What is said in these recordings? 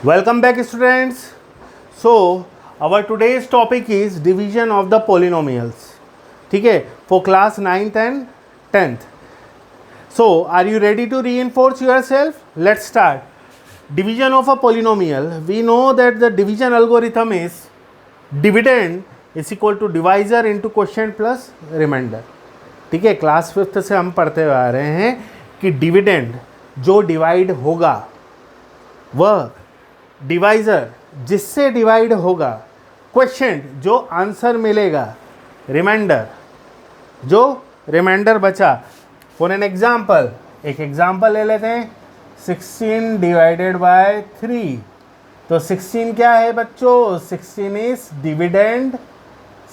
Welcome back students. So our today's topic is division of the polynomials. ठीक है, for class 9th and 10th. So are you ready to reinforce yourself? Let's start. Division of a polynomial. We know that the division algorithm is dividend is equal to divisor into quotient plus remainder. ठीक है, class 5th से हम पढ़ते हुए आ रहे हैं कि dividend जो डिवाइड होगा वह डिवाइज़र जिससे डिवाइड होगा, क्वेश्चन जो आंसर मिलेगा, रिमाइंडर जो रिमाइंडर बचा। फॉर एन एग्जाम्पल, एक एग्जाम्पल ले लेते हैं, 16 डिवाइडेड बाय 3। तो 16 क्या है बच्चों? 16 इज डिविडेंड।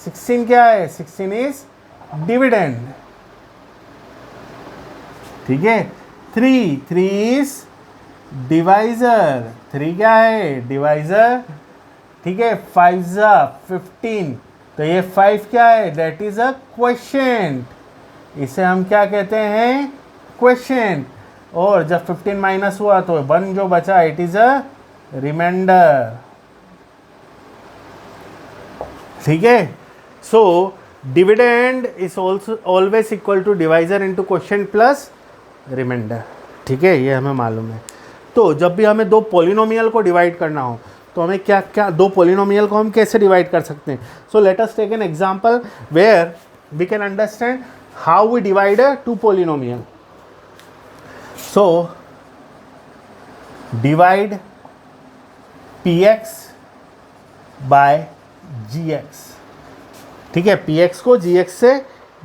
16 क्या है? 16 इज डिविडेंड। ठीक है, 3 इज डिवाइजर। 3 क्या है? डिवाइजर। ठीक है, 5 ज़ा 15, तो ये 5 क्या है? That is a question. इसे हम क्या कहते हैं? क्वेश्चन। और जब 15 माइनस हुआ तो 1 जो बचा, इट इज अ रिमाइंडर। ठीक है, so dividend is also always equal to divisor into question plus remainder. ठीक है, ये हमें मालूम है। तो जब भी हमें दो पॉलिनोमियल को डिवाइड करना हो तो हमें क्या क्या दो पॉलिनोमियल को हम कैसे डिवाइड कर सकते हैं? So let us take an example where we can understand how we divide two polynomial. So divide px by gx। ठीक है, px को gx से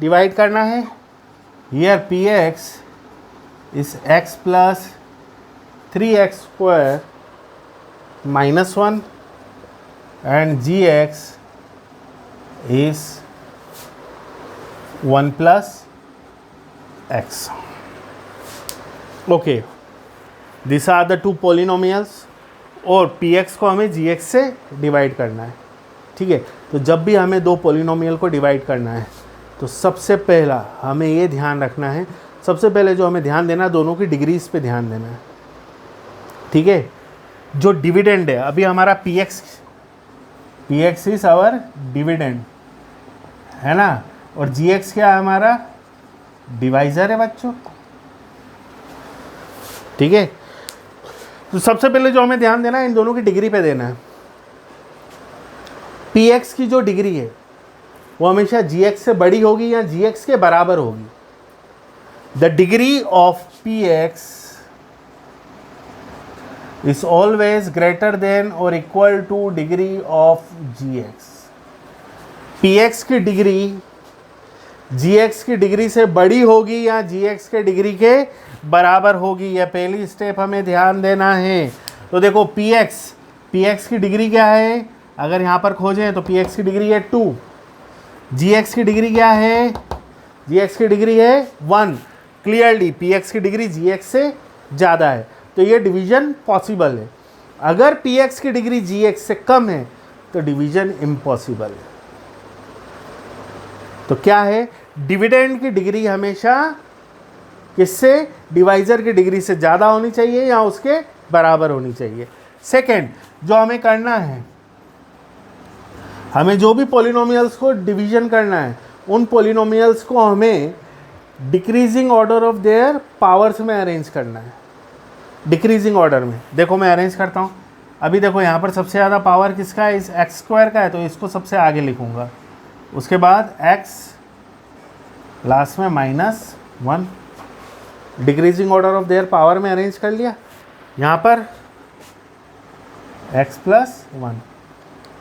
डिवाइड करना है। Here px is x plus 3x square minus 1 and gx is 1 plus x. Okay, these are the two polynomials और px को हमें gx से डिवाइड करना है। ठीक है, तो जब भी हमें दो पोलिनोमियल को डिवाइड करना है तो सबसे पहला हमें ये ध्यान रखना है, सबसे पहले जो हमें ध्यान देना है, दोनों की डिग्रीज पे ध्यान देना है। ठीक है, जो डिविडेंड है अभी हमारा px इज आवर डिविडेंड है ना, और gx क्या है? हमारा डिवाइजर है बच्चों। ठीक है, तो सबसे पहले जो हमें ध्यान देना है, इन दोनों की डिग्री पे देना है। px की जो डिग्री है वो हमेशा gx से बड़ी होगी या gx के बराबर होगी। The degree of px is always greater than or equal to degree of gx। px की डिग्री gx की डिग्री से बड़ी होगी या gx के डिग्री के बराबर होगी, यह पहली स्टेप हमें ध्यान देना है। तो देखो px की डिग्री क्या है? अगर यहाँ पर खोजें तो px की डिग्री है 2, gx की डिग्री क्या है? gx की डिग्री है 1। क्लियरली px की डिग्री gx से ज़्यादा है, तो ये डिवीजन पॉसिबल है। अगर px की डिग्री gx से कम है तो डिवीजन इम्पॉसिबल है। तो क्या है? डिविडेंड की डिग्री हमेशा किससे? डिवाइजर की डिग्री से ज़्यादा होनी चाहिए या उसके बराबर होनी चाहिए। सेकंड, जो हमें करना है, हमें जो भी पॉलिनोमियल्स को डिवीजन करना है, उन पॉलिनोमियल्स को हमें decreasing order of their powers में अरेंज करना है। डिक्रीजिंग ऑर्डर में देखो मैं अरेंज करता हूँ। अभी देखो यहाँ पर सबसे ज़्यादा पावर किसका है? इस एक्स स्क्वायर का है, तो इसको सबसे आगे लिखूँगा। उसके बाद एक्स, लास्ट में -1। Decreasing order of their power में अरेंज कर लिया। यहाँ पर x प्लस 1।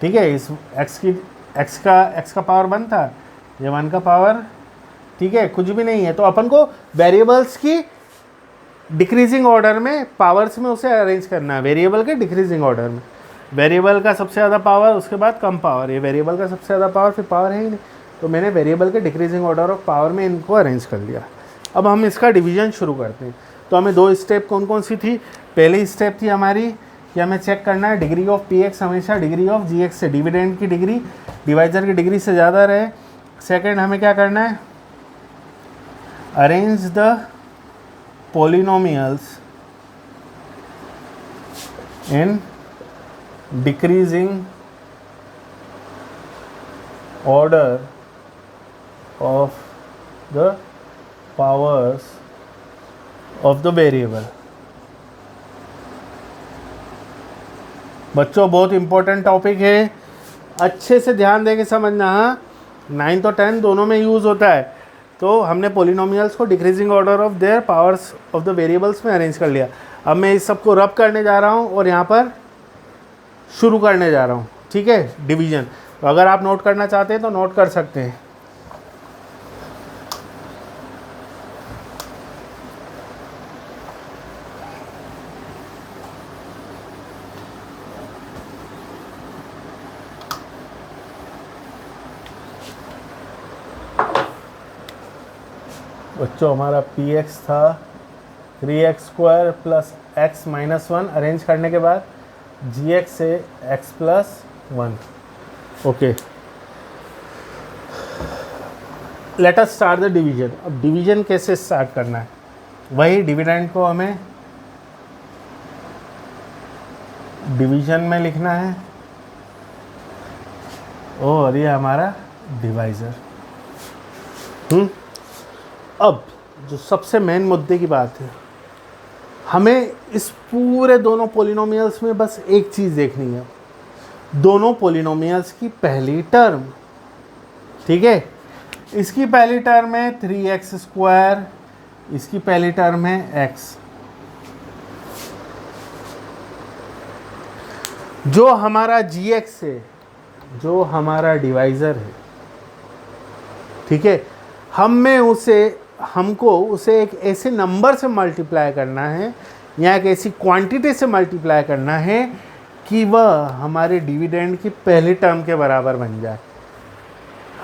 ठीक है, इस x का पावर 1 था, ये 1 का पावर, ठीक है, कुछ भी नहीं है। तो अपन को वेरिएबल्स की डिक्रीजिंग ऑर्डर में पावर्स में उसे अरेंज करना है, वेरिएबल के डिक्रीजिंग ऑर्डर में। वेरिएबल का सबसे ज़्यादा पावर, उसके बाद कम पावर। ये वेरिएबल का सबसे ज़्यादा पावर, फिर पावर है ही नहीं, तो मैंने वेरिएबल के डिक्रीजिंग ऑर्डर ऑफ पावर में इनको अरेंज कर लिया। अब हम इसका डिवीजन शुरू करते हैं। तो हमें दो स्टेप कौन कौन सी थी? पहली स्टेप थी हमारी कि हमें चेक करना है डिग्री ऑफ px हमेशा डिग्री ऑफ gx से, डिविडेंड की डिग्री डिवाइजर की डिग्री से ज़्यादा रहे। सेकेंड, हमें क्या करना है? Arrange the polynomials in decreasing order of the powers of the variable। बच्चों बहुत इंपॉर्टेंट टॉपिक है, अच्छे से ध्यान दे के समझना। हाँ, 9 और 10 दोनों में यूज़ होता है। तो हमने पोलिनोमियल्स को decreasing order of their powers of the variables में अरेंज कर लिया। अब मैं इस सबको रब करने जा रहा हूँ और यहाँ पर शुरू करने जा रहा हूँ, ठीक है, डिवीजन। तो अगर आप नोट करना चाहते हैं तो नोट कर सकते हैं। बच्चों हमारा पी एक्स था 3x² plus x minus 1, arrange करने के बाद जी एक्स से x plus 1। Okay, let us start the division. अब डिवीजन कैसे स्टार्ट करना है, वही डिविडेंड को हमें डिवीजन में लिखना है और ये हमारा डिवाइज़र। अब जो सबसे मेन मुद्दे की बात है, हमें इस पूरे दोनों पोलिनोमियल्स में बस एक चीज़ देखनी है, दोनों पोलिनोमियल्स की पहली टर्म, ठीक है। इसकी पहली टर्म है 3x², इसकी पहली टर्म है x। जो हमारा gx है, जो हमारा डिवाइज़र है, ठीक है, हमको उसे एक ऐसे नंबर से मल्टीप्लाई करना है या एक ऐसी क्वांटिटी से मल्टीप्लाई करना है कि वह हमारे डिविडेंड की पहली टर्म के बराबर बन जाए।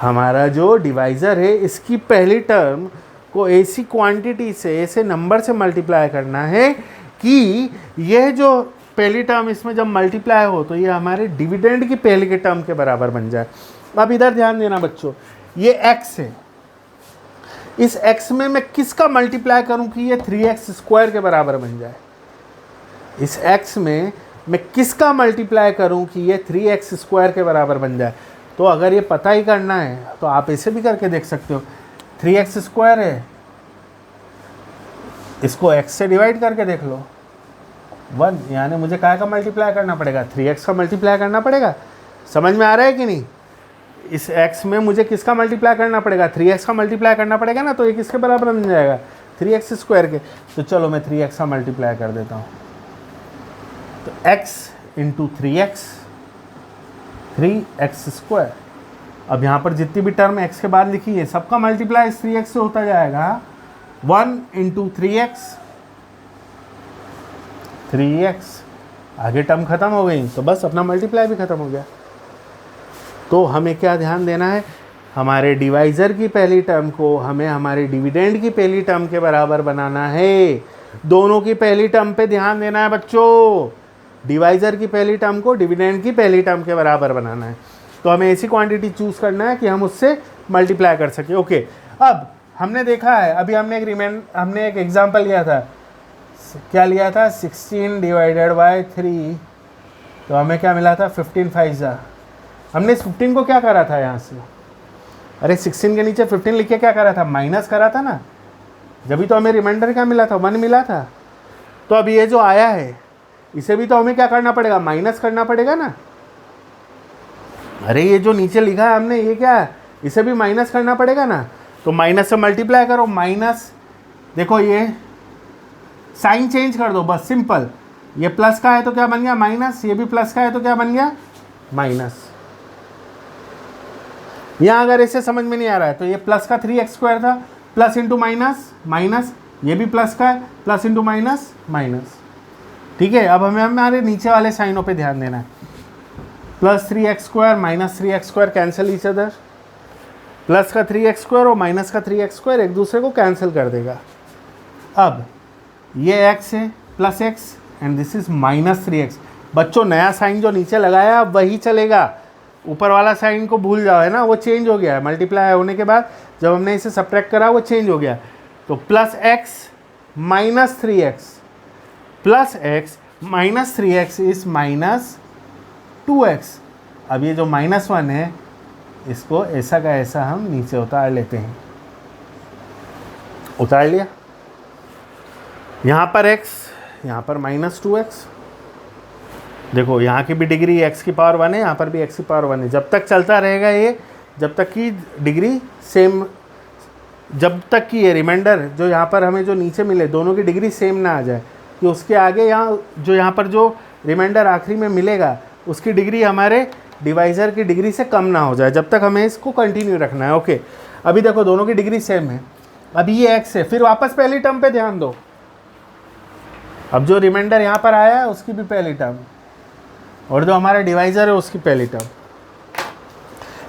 हमारा जो डिवाइज़र है, इसकी पहली टर्म को ऐसी क्वांटिटी से, ऐसे नंबर से मल्टीप्लाई करना है कि यह जो पहली टर्म इसमें जब मल्टीप्लाई हो तो ये हमारे डिविडेंड की पहली की टर्म के बराबर बन जाए। अब इधर ध्यान देना बच्चों, ये x है, इस x में मैं किसका मल्टीप्लाई करूं कि ये 3x² के बराबर बन जाए। इस x में मैं किसका मल्टीप्लाई करूं कि ये 3x² के बराबर बन जाए। तो अगर ये पता ही करना है तो आप ऐसे भी करके देख सकते हो, 3x² है, इसको x से डिवाइड करके देख लो 1, यानी मुझे क्या का मल्टीप्लाई करना पड़ेगा, 3x का मल्टीप्लाई करना पड़ेगा। समझ में आ रहा है कि नहीं? इस x में मुझे किसका मल्टीप्लाई करना पड़ेगा, 3x का मल्टीप्लाई करना पड़ेगा ना, तो ये किसके बराबर बन जाएगा, 3x² के। तो चलो मैं 3x का मल्टीप्लाई कर देता हूँ। तो x इंटू 3x²। अब यहाँ पर जितनी भी टर्म x के बाद लिखी है सबका मल्टीप्लाई इस 3x से होता जाएगा। 1 इंटू 3x, आगे टर्म खत्म हो गई तो बस अपना मल्टीप्लाई भी खत्म हो गया। तो हमें क्या ध्यान देना है, हमारे डिवाइज़र की पहली टर्म को हमें हमारे डिविडेंड की पहली टर्म के बराबर बनाना है। दोनों की पहली टर्म पे ध्यान देना है बच्चों, डिवाइज़र की पहली टर्म को डिविडेंड की पहली टर्म के बराबर बनाना है। तो हमें ऐसी क्वांटिटी चूज़ करना है कि हम उससे मल्टीप्लाई कर सकें। ओके, अब हमने देखा है, अभी हमने एक एग्जाम्पल लिया था, क्या लिया था, 16 डिवाइडेड बाई 3, तो हमें क्या मिला था, 15 5 हमने इस 15 को क्या करा था यहाँ से, अरे 16 के नीचे 15 लिख के क्या करा था, माइनस करा था ना, जब भी तो हमें रिमाइंडर क्या मिला था, 1 मिला था। तो अब ये जो आया है इसे भी तो हमें क्या करना पड़ेगा, माइनस करना पड़ेगा ना। अरे ये जो नीचे लिखा है हमने, ये क्या है, इसे भी माइनस करना पड़ेगा ना। तो माइनस से मल्टीप्लाई करो, माइनस, देखो ये साइन चेंज कर दो बस, सिंपल। ये प्लस का है तो क्या बन गया, माइनस, ये भी प्लस का है तो क्या बन गया, माइनस। यहाँ अगर इसे समझ में नहीं आ रहा है तो ये प्लस का 3x² था, प्लस इंटू माइनस माइनस, ये भी प्लस का है, प्लस इंटू माइनस माइनस। ठीक है, अब हमें हमारे नीचे वाले साइनों पे ध्यान देना है। Plus 3x² minus 3x² cancel each other, plus का 3x² और माइनस का 3x² एक दूसरे को कैंसिल कर देगा। अब ये x है plus x and this is minus 3x। बच्चों नया साइन जो नीचे लगाया वही चलेगा, ऊपर वाला साइन को भूल जाओ, है ना, वो चेंज हो गया है। मल्टीप्लाई होने के बाद जब हमने इसे सब्ट्रैक्ट करा वो चेंज हो गया। तो plus x minus 3x, plus x minus 3x is minus 2x। अब ये जो -1 है इसको ऐसा का ऐसा हम नीचे उतार लेते हैं, उतार लिया। यहाँ पर x, यहाँ पर -2x। देखो यहाँ की भी डिग्री x की पावर 1 है, यहाँ पर भी x की पावर 1 है। जब तक चलता रहेगा ये, जब तक कि डिग्री सेम, जब तक कि ये रिमाइंडर जो यहाँ पर हमें जो नीचे मिले दोनों की डिग्री सेम ना आ जाए, कि उसके आगे यहाँ पर जो रिमाइंडर आखिरी में मिलेगा उसकी डिग्री हमारे डिवाइज़र की डिग्री से कम ना हो जाए, जब तक हमें इसको कंटिन्यू रखना है। ओके, अभी देखो दोनों की डिग्री सेम है, अभी ये x है, फिर वापस पहली टर्म पे ध्यान दो। अब जो रिमाइंडर यहाँ पर आया है उसकी भी पहली टर्म, और जो हमारा डिवाइज़र है उसकी पहली टर्म,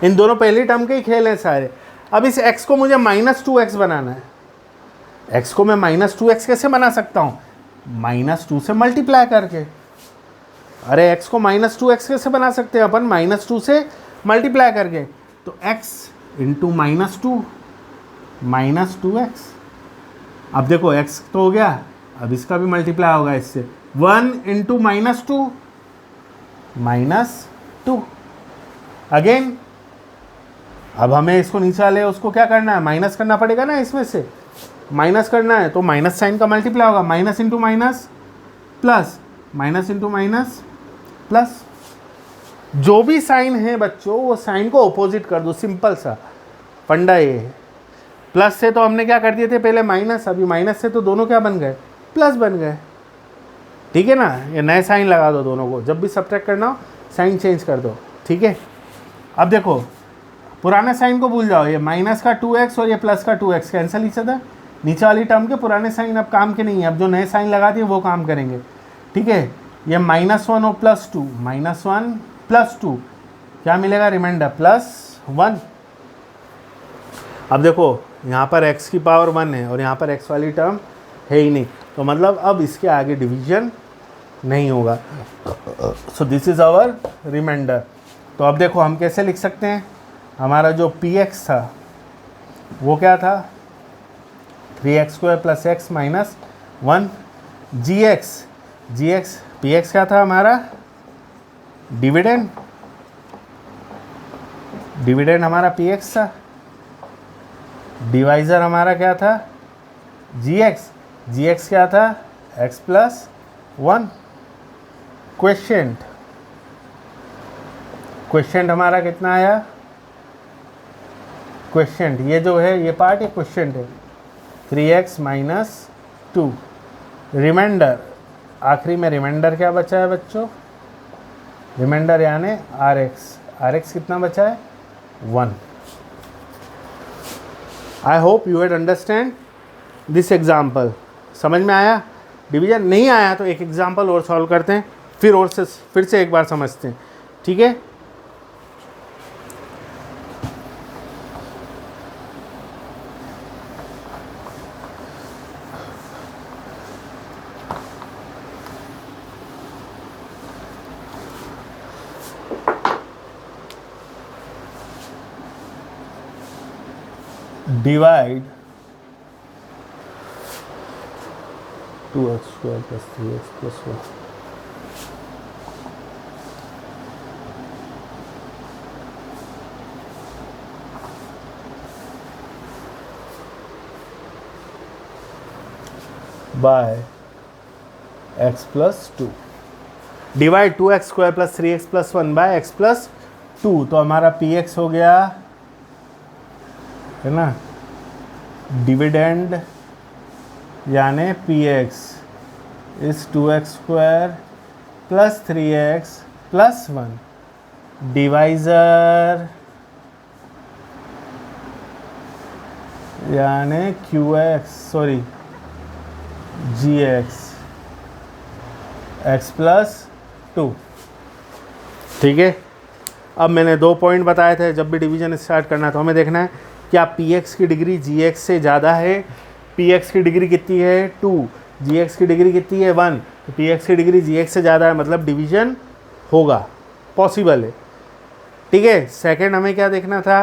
इन दोनों पहली टर्म के ही खेल हैं सारे। अब इस x को मुझे -2x बनाना है। x को मैं -2x कैसे बना सकता हूँ? -2 से मल्टीप्लाई करके। अरे x को -2x कैसे बना सकते हैं अपन? -2 से मल्टीप्लाई करके। तो x इंटू -2x। अब देखो x तो हो गया, अब इसका भी मल्टीप्लाई होगा इससे। 1 इंटू -2 अगेन। अब हमें इसको नीचे वाले उसको क्या करना है? माइनस करना पड़ेगा ना, इसमें से माइनस करना है, तो माइनस साइन का मल्टीप्लाई होगा। Minus into minus plus, minus into minus plus. जो भी साइन है बच्चों, वो साइन को ऑपोजिट कर दो, सिंपल सा फंडा ये है। प्लस से तो हमने क्या कर दिए थे पहले माइनस, अभी माइनस से तो दोनों क्या बन गए? प्लस बन गए। ठीक है ना, ये नए साइन लगा दो दोनों को, जब भी सब्ट्रैक्ट करना हो साइन चेंज कर दो। ठीक है, अब देखो पुराने साइन को भूल जाओ, ये माइनस का 2x और ये प्लस का 2x कैंसिल ईच अदर। नीचे वाली टर्म के पुराने साइन अब काम के नहीं है, अब जो नए साइन लगा दिए वो काम करेंगे। ठीक है, ये -1 और +2, -1 +2 क्या मिलेगा? रिमाइंडर +1। अब देखो यहाँ पर x की पावर 1 है और यहाँ पर x वाली टर्म है ही नहीं, तो मतलब अब इसके आगे डिवीजन नहीं होगा। So this is our remainder. तो अब देखो हम कैसे लिख सकते हैं? हमारा जो px था वो क्या था? 3x² + x - 1 gx px क्या था हमारा? डिविडेंड हमारा px था। डिवाइज़र हमारा क्या था? gx क्या था? x + 1। क्वेश्चन हमारा कितना आया? क्वेश्चन ये जो है ये पार्ट, ये क्वेश्चन है 3x - 2। रिमाइंडर, आखिरी में रिमाइंडर क्या बचा है बच्चों? रिमाइंडर यानी rx कितना बचा है? 1। आई hope you had understand this example. समझ में आया? डिवीजन नहीं आया तो एक एग्जाम्पल और सॉल्व करते हैं, फिर से एक बार समझते हैं। ठीक है, divide 2x² + 3x + 1 by x + 2। Divide 2x² + 3x + 1 by x + 2। तो हमारा px हो गया, है ना, डिविडेंड यानी px इस 2x² + 3x + 1। डिवाइज़र यानी gx x + 2। ठीक है, अब मैंने 2 पॉइंट बताए थे, जब भी डिवीजन स्टार्ट करना है तो हमें देखना है क्या px की डिग्री gx से ज़्यादा है। px की डिग्री कितनी है? 2। gx की डिग्री कितनी है? 1। तो px की डिग्री gx से ज़्यादा है, मतलब डिवीजन होगा, पॉसिबल है। ठीक है, सेकंड हमें क्या देखना था?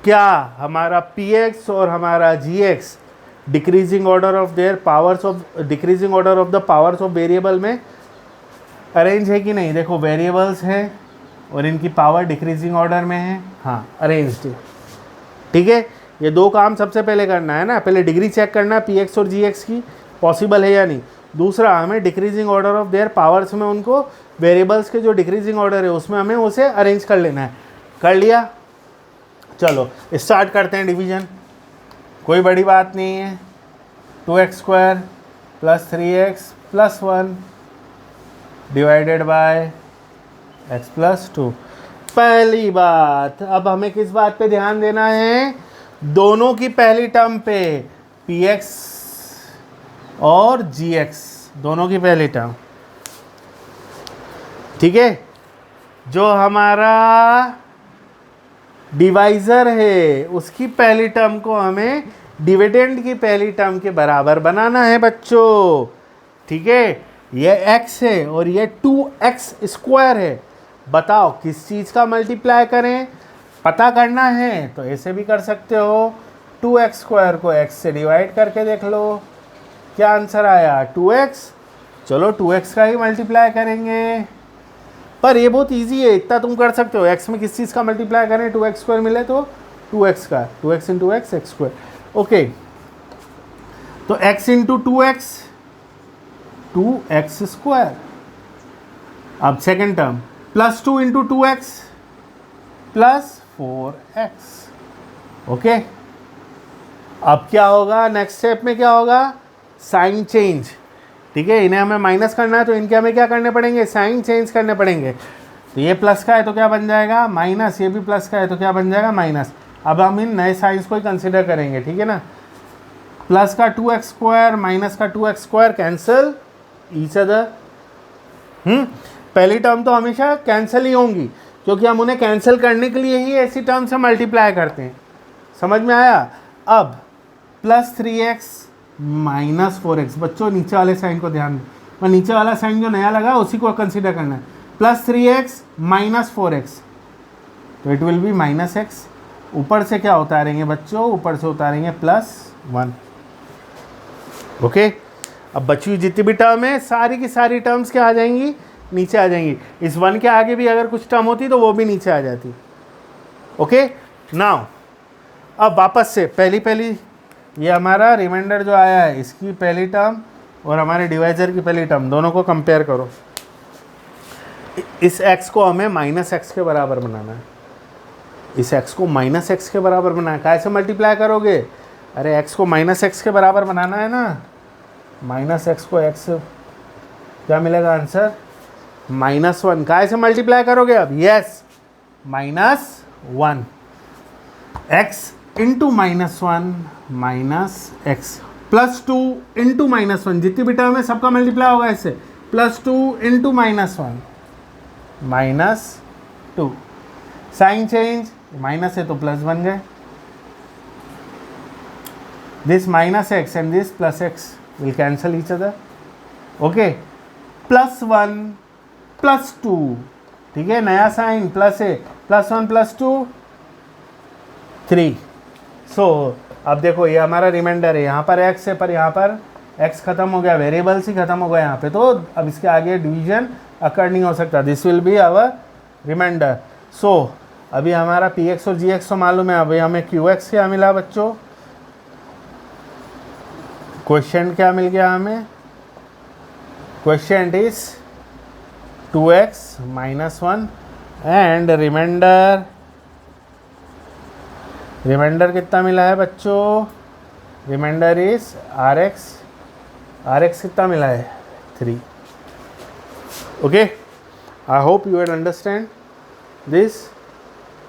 क्या हमारा px और हमारा gx decreasing order of the powers of variable में अरेंज है कि नहीं? देखो वेरिएबल्स हैं और इनकी पावर डिक्रीजिंग ऑर्डर में है, हाँ अरेंज्ड। ठीक है, ये दो काम सबसे पहले करना है ना, पहले डिग्री चेक करना है पी एक्स और जी एक्स की पॉसिबल है या नहीं। दूसरा हमें decreasing order of their powers में उनको वेरिएबल्स के जो डिक्रीजिंग ऑर्डर है उसमें हमें उसे अरेंज कर लेना है। कर लिया, चलो स्टार्ट करते हैं डिवीजन। कोई बड़ी बात नहीं है। 2x² + 3x + 1 divided by x + 2। पहली बात, अब हमें किस बात पे ध्यान देना है, दोनों की पहली टर्म पे, px और gx दोनों की पहली टर्म। ठीक है, जो हमारा डिवाइजर है उसकी पहली टर्म को हमें डिविडेंड की पहली टर्म के बराबर बनाना है बच्चों। ठीक है, ये x है और ये 2x² है। बताओ किस चीज़ का मल्टीप्लाई करें, पता करना है तो ऐसे भी कर सकते हो, 2x² को x से डिवाइड करके देख लो, क्या आंसर आया 2x। चलो 2x का ही मल्टीप्लाई करेंगे, पर ये बहुत इजी है, इतना तुम कर सकते हो। x में किस चीज़ का मल्टीप्लाई करें, 2x² मिले तो 2x का, 2x × x x²। ओके, तो x × 2x 2x²। अब second term +2 × 2x + 4x। Okay, अब क्या होगा, नेक्स्ट स्टेप में क्या होगा, साइन चेंज। ठीक है, इन्हें हमें माइनस करना है तो इनके हमें क्या करने पड़ेंगे, साइन चेंज करने पड़ेंगे। तो ये प्लस का है तो क्या बन जाएगा माइनस, ये भी प्लस का है तो क्या बन जाएगा माइनस। अब हम इन नए साइंस को ही कंसिडर करेंगे। ठीक है ना, प्लस का 2x² माइनस का 2x² कैंसिल ईच अदर। पहली टर्म तो हमेशा कैंसिल ही होंगी क्योंकि हम उन्हें कैंसिल करने के लिए ही ऐसी टर्म से मल्टीप्लाई करते हैं। समझ में आया। अब +3x - 4x, बच्चों नीचे वाले साइन को ध्यान दो, और नीचे वाला साइन जो नया लगा उसी को कंसीडर करना है। +3x - 4x, तो इट विल बी -x। ऊपर से क्या उतारेंगे बच्चों, ऊपर से उतारेंगे +1। ओके, अब बची हुई जितनी भी टर्म है सारी की सारी टर्म्स क्या आ जाएंगी, नीचे आ जाएंगी। इस 1 के आगे भी अगर कुछ टर्म होती तो वो भी नीचे आ जाती। ओके, नाउ अब वापस से पहली ये हमारा रिमाइंडर जो आया है इसकी पहली टर्म और हमारे डिवाइजर की पहली टर्म दोनों को कंपेयर करो। इस x को हमें -x के बराबर बनाना है, इस x को -x के बराबर बनाना है। कैसे मल्टीप्लाई करोगे, अरे x को -x के बराबर बनाना है ना, -x को x क्या मिलेगा आंसर -1। कैसे मल्टीप्लाई करोगे अब, यस -1 x × -1 -x +2 × -1, जितनी भी टर्म है सबका मल्टीप्लाई होगा इससे, +2 × -1 -2। साइन चेंज, माइनस है तो प्लस बन गए। This -x and this +x will cancel each other. Okay, +1 +2, ठीक है, नया साइन प्लस है, +1 +2 3। सो अब देखो ये हमारा रिमाइंडर है, यहाँ पर x है पर यहाँ पर x खत्म हो गया, वेरिएबल्स ही खत्म हो गया यहाँ पे, तो अब इसके आगे डिवीजन अकर नहीं हो सकता। This will be our reminder. So अभी हमारा px और gx तो मालूम है, अभी हमें qx क्या मिला बच्चों, क्वेश्चन क्या मिल गया हमें, question is 2x - 1 and reminder कितना मिला है बच्चों, रिमाइंडर इज rx कितना मिला है 3। Okay, I hope you will understand this.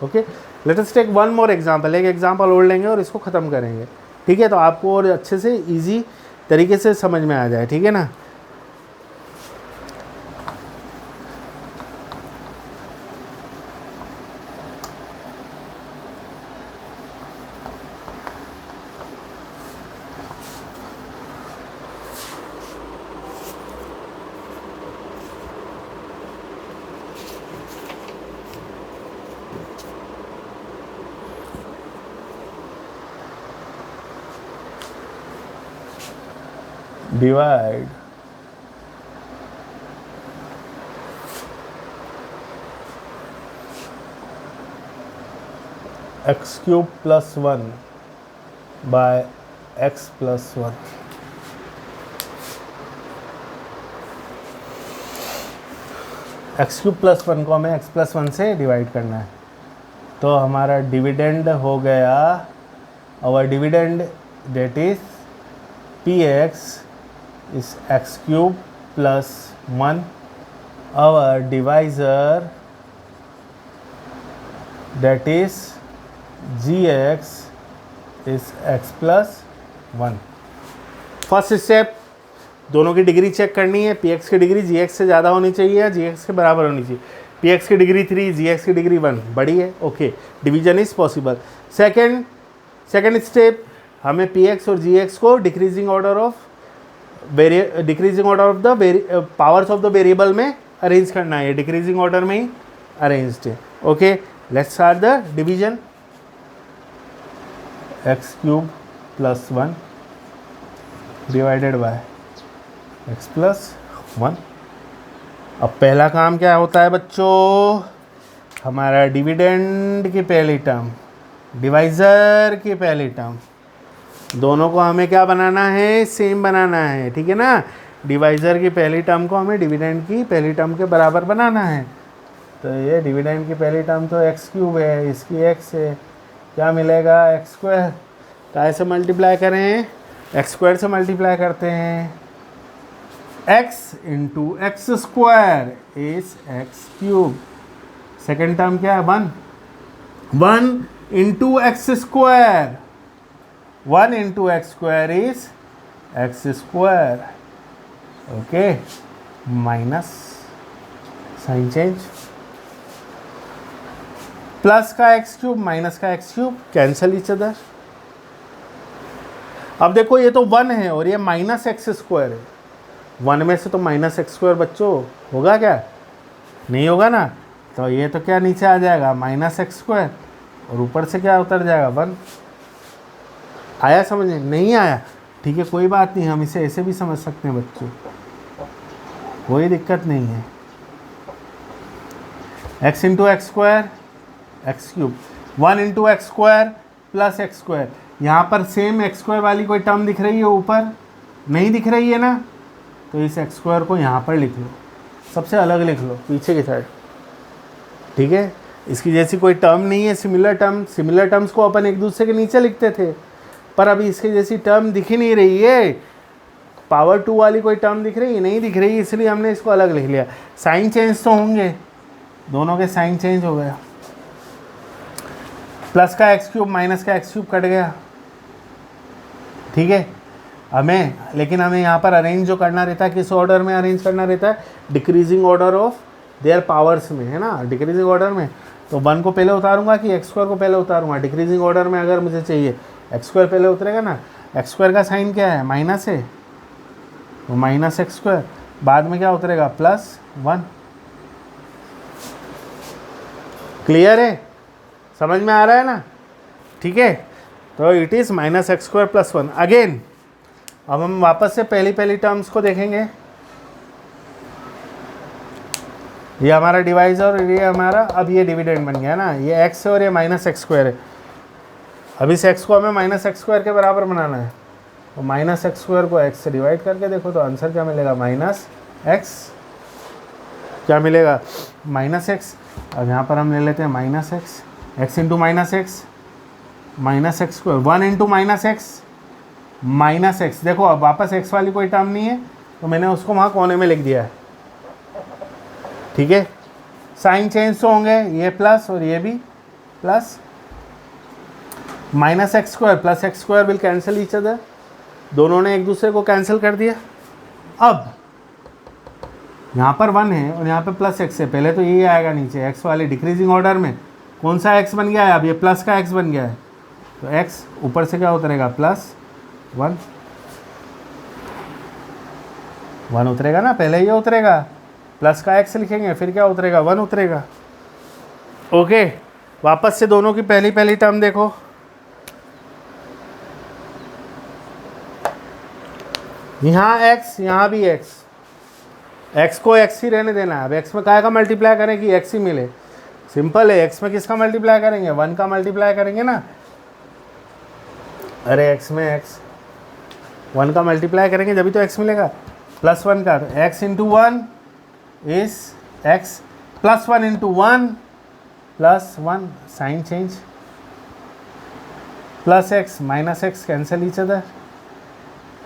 Okay, let us take one more example, एक एग्जांपल और लेंगे और इसको ख़त्म करेंगे। ठीक है, तो आपको और अच्छे से इजी तरीके से समझ में आ जाए। ठीक है ना, divide x cube plus 1 by x plus 1। X cube plus 1 को हमें एक्स प्लस 1 से डिवाइड करना है, तो हमारा डिविडेंड हो गया, our dividend that is P x is x cube plus 1, our divisor that is G x is x plus 1। First step, दोनों की डिग्री चेक करनी है। पी एक्स की डिग्री जी एक्स से ज़्यादा होनी चाहिए या जी एक्स के बराबर होनी चाहिए। पी एक्स की डिग्री 3, जी एक्स की डिग्री 1, बड़ी है, okay, division is possible. Second step, हमें पी एक्स और जी एक्स को decreasing order of the powers of the variable में अरेंज करना है। डिक्रीजिंग ऑर्डर में ही अरेंज्ड है, okay. Let's start the division. X cube plus 1 divided by x plus 1। अब पहला काम क्या होता है बच्चों, हमारा डिविडेंड की पहली टर्म, डिवाइज़र की पहली टर्म, दोनों को हमें क्या बनाना है, सेम बनाना है, ठीक है ना। डिवाइज़र की पहली टर्म को हमें डिविडेंड की पहली टर्म के बराबर बनाना है। तो ये डिविडेंड की पहली टर्म तो एक्स क्यूब है, इसकी एक्स है, क्या मिलेगा, एक्स स्क्वायर। काय से मल्टीप्लाई करें, एक्स स्क्वायर से मल्टीप्लाई करते हैं। x into x square is x cube. Second term क्या है, 1 into x square, 1 into x square is x square, okay, minus sign change, plus का एक्स क्यूब माइनस का x cube cancel each other. अब देखो ये तो 1 है और ये माइनस एक्स स्क्वायर है, 1 में से तो माइनस एक्स स्क्वायर बच्चों होगा क्या, नहीं होगा ना। तो ये तो क्या नीचे आ जाएगा माइनस एक्स स्क्वायर और ऊपर से क्या उतर जाएगा 1। आया समझ में, नहीं आया, ठीक है, कोई बात नहीं, हम इसे ऐसे भी समझ सकते हैं बच्चों, कोई दिक्कत नहीं है। x into x square x cube, 1 into x square plus x square. यहाँ पर सेम एक्स स्क्वायर वाली कोई टर्म दिख रही है ऊपर, नहीं दिख रही है ना, तो इस एक्स स्क्वायर को यहाँ पर लिख लो, सबसे अलग लिख लो पीछे की साइड, ठीक है। इसकी जैसी कोई टर्म नहीं है, सिमिलर टर्म्स को अपन एक दूसरे के नीचे लिखते थे, पर अभी इसके जैसी टर्म दिख ही नहीं रही है। पावर 2 वाली कोई टर्म दिख रही है, नहीं दिख रही, इसलिए हमने इसको अलग लिख लिया। साइन चेंज तो होंगे, दोनों के साइन चेंज हो गया। प्लस का एक्स क्यूब माइनस का एक्स क्यूब कट गया, ठीक है। लेकिन हमें यहाँ पर अरेंज जो करना रहता है, किस ऑर्डर में अरेंज करना रहता है, decreasing order of their powers में, है ना, डिक्रीजिंग ऑर्डर में। तो 1 को पहले उतारूंगा कि एक्स स्क्वायर को पहले उतारूंगा, डिक्रीजिंग ऑर्डर में अगर मुझे चाहिए एक्स स्क्वायर पहले उतरेगा ना। एक्स स्क्वायर का साइन क्या है, माइनस है, तो माइनस एक्स स्क्वायर, बाद में क्या उतरेगा, प्लस 1। क्लियर है, समझ में आ रहा है ना, ठीक है। तो it is minus x square plus 1 again. अब हम वापस से पहली टर्म्स को देखेंगे। ये हमारा डिवाइजर और ये हमारा, अब ये डिविडेंड बन गया ना, ये x है और ये माइनस एक्स स्क्वायर है। अब इस x को हमें माइनस एक्स स्क्वायर के बराबर बनाना है, तो माइनस एक्स स्क्वायर को x से डिवाइड करके देखो तो आंसर क्या मिलेगा, माइनस एक्स, क्या मिलेगा, माइनस एक्स। अब यहाँ पर हम ले लेते हैं minus x, x into minus x square, 1 into minus x. देखो अब वापस x वाली कोई टर्म नहीं है, तो मैंने उसको वहाँ कोने में लिख दिया है, ठीक है। साइन चेंज तो होंगे, ये प्लस और ये भी plus, minus x square plus x square will cancel each other, दोनों ने एक दूसरे को कैंसिल कर दिया। अब यहाँ पर 1 है और यहाँ पे प्लस एक्स है, पहले तो ये आएगा नीचे, एक्स वाले डिक्रीजिंग ऑर्डर में कौन सा एक्स बन गया है, अब ये प्लस का एक्स बन गया है, तो एक्स ऊपर से क्या उतरेगा, प्लस 1 उतरेगा ना, पहले ये उतरेगा, प्लस का एक्स लिखेंगे, फिर क्या उतरेगा, 1 उतरेगा, ओके। वापस से दोनों की पहली टर्म देखो, यहाँ x यहाँ भी x को x ही रहने देना है। अब x में काय का मल्टीप्लाई करें कि x ही मिले, सिंपल है, x में किसका मल्टीप्लाई करेंगे, 1 का मल्टीप्लाई करेंगे ना। अरे x में x 1 का मल्टीप्लाई करेंगे जब भी तो x मिलेगा, +1 का। x into 1 is x, +1 into 1 +1, sign change, +x -x cancel each other,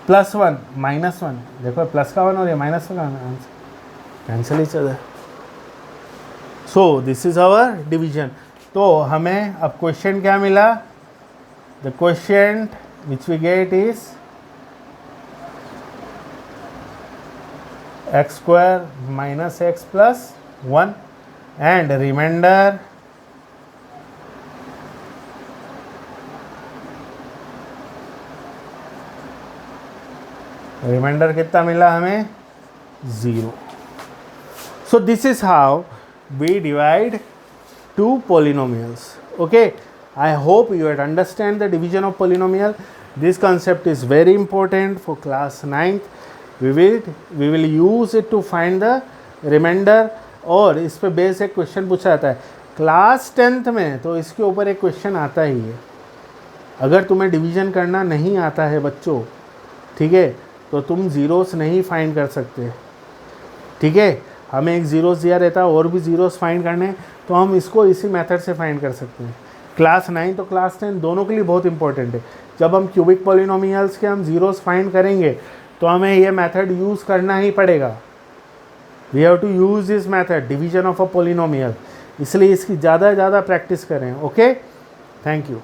+1 -1, देखो प्लस का 1 और ये माइनस का 1, cancel each other. So this is our division. तो हमें अब क्वेश्चन क्या मिला, the question which we get is x² - x + 1 and remainder कितना मिला हमें, 0। So this is how we divide two polynomials. Okay, I hope you had understand the division of polynomial. This concept is very important for class 9th. We will use it to find the remainder, और इस पे base एक question पूछा जाता है class 10th में, तो इसके ऊपर एक क्वेश्चन आता ही है। अगर तुम्हें डिवीजन करना नहीं आता है बच्चों, ठीक है, तो तुम ज़ीरोस नहीं फाइंड कर सकते, ठीक है। हमें एक ज़ीरोस दिया रहता है और भी ज़ीरोस फाइंड करने, तो हम इसको इसी मेथड से फाइंड कर सकते हैं। क्लास 9 तो क्लास 10 दोनों के लिए बहुत इंपॉर्टेंट है। जब हम क्यूबिक पॉलिनोमियल्स के हम ज़ीरोस फाइंड करेंगे तो हमें ये मेथड यूज़ करना ही पड़ेगा। We have to use this method, division of a polynomial, इसलिए इसकी ज़्यादा से ज़्यादा प्रैक्टिस करें। Okay, thank you.